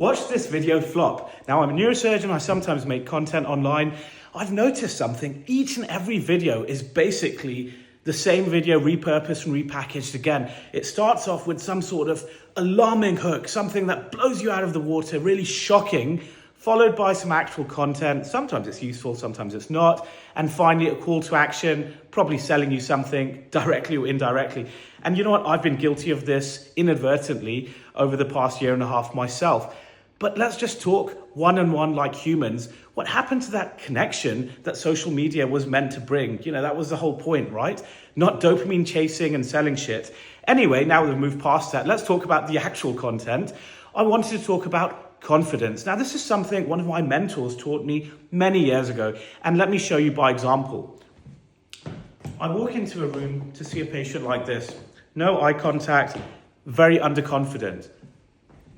Watch this video flop. Now, I'm a neurosurgeon. I sometimes make content online. I've noticed something. Each and every video is basically the same video repurposed and repackaged again. It starts off with some sort of alarming hook, something that blows you out of the water, really shocking, followed by some actual content. Sometimes it's useful, sometimes it's not. And finally, a call to action, probably selling you something directly or indirectly. And you know what? I've been guilty of this inadvertently over the past year and a half myself. But let's just talk one-on-one like humans. What happened to that connection that social media was meant to bring? You know, that was the whole point, right? Not dopamine chasing and selling shit. Anyway, now we've moved past that. Let's talk about the actual content. I wanted to talk about confidence. Now, this is something one of my mentors taught me many years ago. And let me show you by example. I walk into a room to see a patient like this. No eye contact, very underconfident.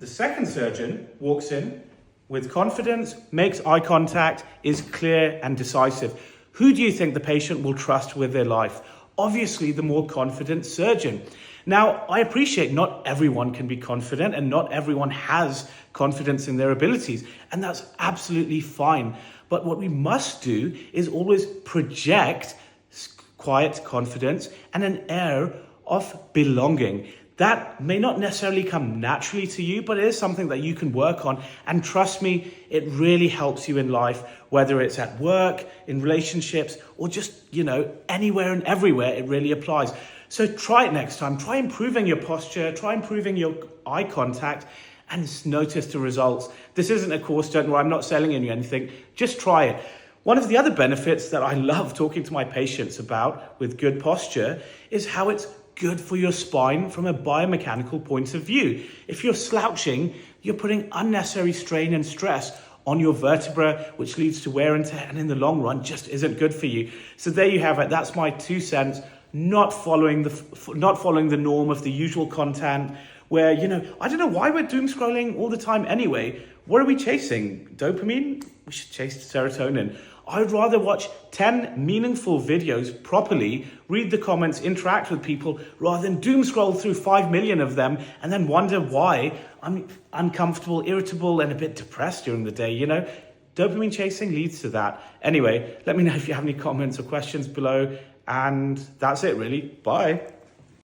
The second surgeon walks in with confidence, makes eye contact, is clear and decisive. Who do you think the patient will trust with their life? Obviously, the more confident surgeon. Now, I appreciate not everyone can be confident and not everyone has confidence in their abilities, and that's absolutely fine. But what we must do is always project quiet confidence and an air of belonging. That may not necessarily come naturally to you, but it is something that you can work on. And trust me, it really helps you in life, whether it's at work, in relationships, or just, anywhere and everywhere, it really applies. So try it next time. Try improving your posture, try improving your eye contact, and notice the results. This isn't a course, don't worry, I'm not selling you anything. Just try it. One of the other benefits that I love talking to my patients about with good posture is how it's good for your spine from a biomechanical point of view. If you're slouching, you're putting unnecessary strain and stress on your vertebra, which leads to wear and tear, and in the long run just isn't good for you. So there you have it. That's my 2 cents. Not following the norm of the usual content where, I don't know why we're doom scrolling all the time anyway. What are we chasing? Dopamine? We should chase serotonin. I'd rather watch 10 meaningful videos properly, read the comments, interact with people, rather than doom scroll through 5 million of them and then wonder why I'm uncomfortable, irritable, and a bit depressed during the day, Dopamine chasing leads to that. Anyway, let me know if you have any comments or questions below. And that's it, really. Bye.